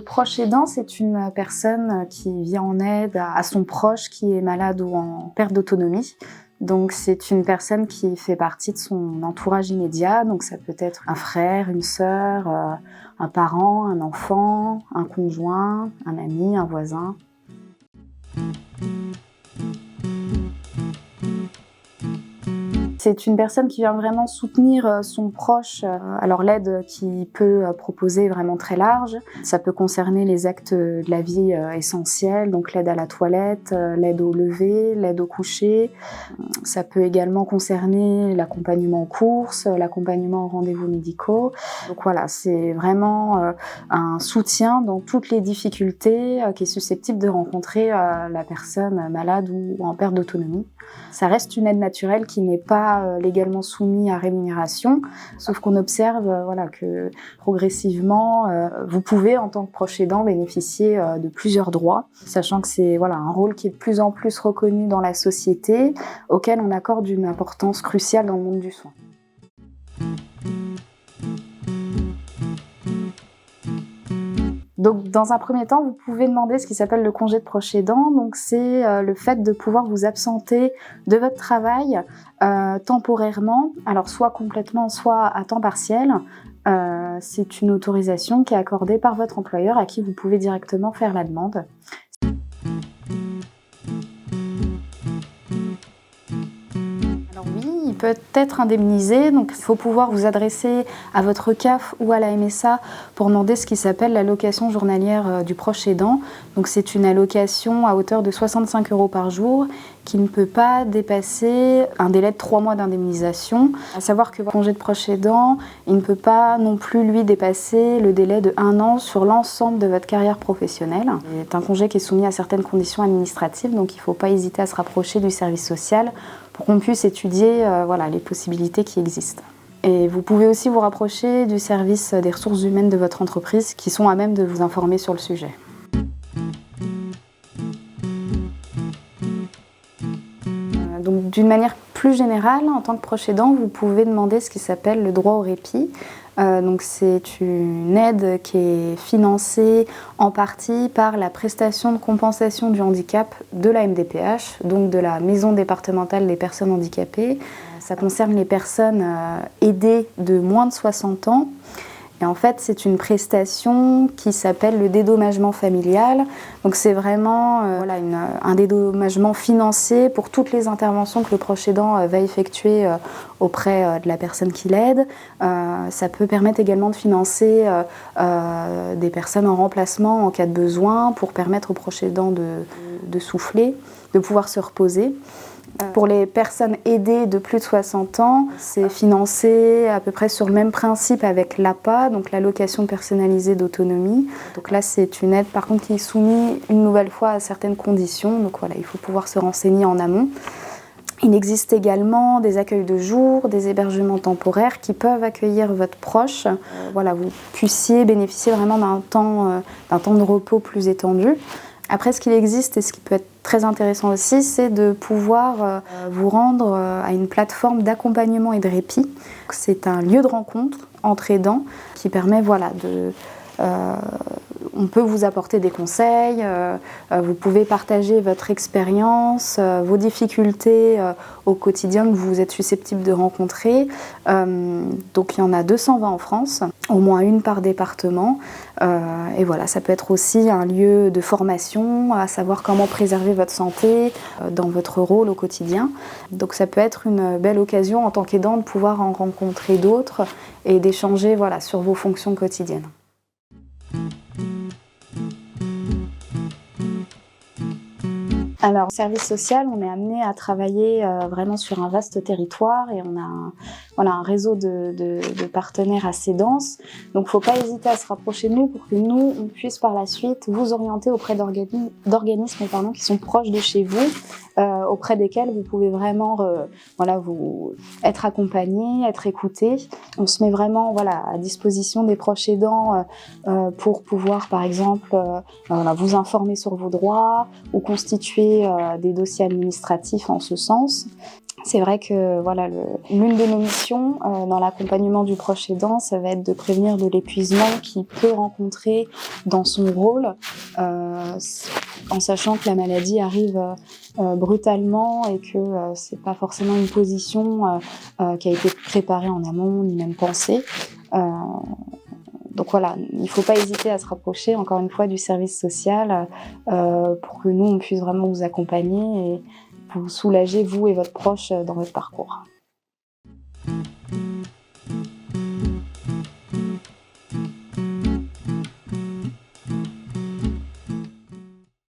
proche aidant, c'est une personne qui vient en aide à son proche qui est malade ou en perte d'autonomie. Donc c'est une personne qui fait partie de son entourage immédiat, donc ça peut être un frère, une sœur, un parent, un enfant, un conjoint, un ami, un voisin. C'est une personne qui vient vraiment soutenir son proche. Alors l'aide qu'il peut proposer est vraiment très large. Ça peut concerner les actes de la vie essentiels, donc l'aide à la toilette, l'aide au lever, l'aide au coucher. Ça peut également concerner l'accompagnement aux courses, l'accompagnement aux rendez-vous médicaux. Donc voilà, c'est vraiment un soutien dans toutes les difficultés qui est susceptible de rencontrer la personne malade ou en perte d'autonomie. Ça reste une aide naturelle qui n'est pas légalement soumise à rémunération, sauf qu'on observe que progressivement, vous pouvez en tant que proche aidant bénéficier de plusieurs droits, sachant que c'est un rôle qui est de plus en plus reconnu dans la société, auquel on accorde une importance cruciale dans le monde du soin. Donc, dans un premier temps, vous pouvez demander ce qui s'appelle le congé de proche aidant. Donc, c'est le fait de pouvoir vous absenter de votre travail temporairement, alors soit complètement, soit à temps partiel. C'est une autorisation qui est accordée par votre employeur à qui vous pouvez directement faire la demande. Il peut être indemnisé, donc il faut pouvoir vous adresser à votre CAF ou à la MSA pour demander ce qui s'appelle l'allocation journalière du proche aidant. Donc c'est une allocation à hauteur de 65 € par jour qui ne peut pas dépasser un délai de 3 mois d'indemnisation. À savoir que votre congé de proche aidant, il ne peut pas non plus lui dépasser le délai de 1 an sur l'ensemble de votre carrière professionnelle. C'est un congé qui est soumis à certaines conditions administratives, donc il ne faut pas hésiter à se rapprocher du service social pour qu'on puisse étudier les possibilités qui existent. Et vous pouvez aussi vous rapprocher du service des ressources humaines de votre entreprise qui sont à même de vous informer sur le sujet. Donc, d'une manière plus générale, en tant que proche aidant, vous pouvez demander ce qui s'appelle le droit au répit. Donc c'est une aide qui est financée en partie par la prestation de compensation du handicap de la MDPH, donc de la Maison départementale des personnes handicapées. Ça concerne les personnes aidées de moins de 60 ans. Et en fait, c'est une prestation qui s'appelle le dédommagement familial. Donc c'est vraiment un dédommagement financier pour toutes les interventions que le proche aidant va effectuer auprès de la personne qui l'aide. Ça peut permettre également de financer des personnes en remplacement en cas de besoin pour permettre au proche aidant de souffler, de pouvoir se reposer. Pour les personnes aidées de plus de 60 ans, c'est financé à peu près sur le même principe avec l'APA, donc l'allocation personnalisée d'autonomie. Donc là, c'est une aide par contre qui est soumise une nouvelle fois à certaines conditions. Donc voilà, il faut pouvoir se renseigner en amont. Il existe également des accueils de jour, des hébergements temporaires qui peuvent accueillir votre proche. Vous puissiez bénéficier vraiment d'un temps de repos plus étendu. Après, ce qu'il existe et ce qui peut être très intéressant aussi, c'est de pouvoir vous rendre à une plateforme d'accompagnement et de répit. C'est un lieu de rencontre entre aidants qui permet on peut vous apporter des conseils, vous pouvez partager votre expérience, vos difficultés au quotidien que vous êtes susceptible de rencontrer. Donc il y en a 220 en France, au moins une par département. Et voilà, ça peut être aussi un lieu de formation, à savoir comment préserver votre santé dans votre rôle au quotidien. Donc ça peut être une belle occasion en tant qu'aidant de pouvoir en rencontrer d'autres et d'échanger sur vos fonctions quotidiennes. Alors, au service social, on est amené à travailler vraiment sur un vaste territoire et on a un réseau de partenaires assez dense. Donc, il ne faut pas hésiter à se rapprocher de nous pour que nous, on puisse par la suite vous orienter auprès d'organismes qui sont proches de chez vous, auprès desquels vous pouvez vraiment vous être accompagné, être écouté. On se met vraiment à disposition des proches aidants pour pouvoir, par exemple, vous informer sur vos droits ou constituer des dossiers administratifs en ce sens. C'est vrai que voilà, l'une de nos missions dans l'accompagnement du proche aidant, ça va être de prévenir de l'épuisement qu'il peut rencontrer dans son rôle, en sachant que la maladie arrive brutalement et que c'est pas forcément une position qui a été préparée en amont ni même pensée. Donc voilà, il ne faut pas hésiter à se rapprocher, encore une fois, du service social pour que nous, on puisse vraiment vous accompagner et vous soulager, vous et votre proche, dans votre parcours.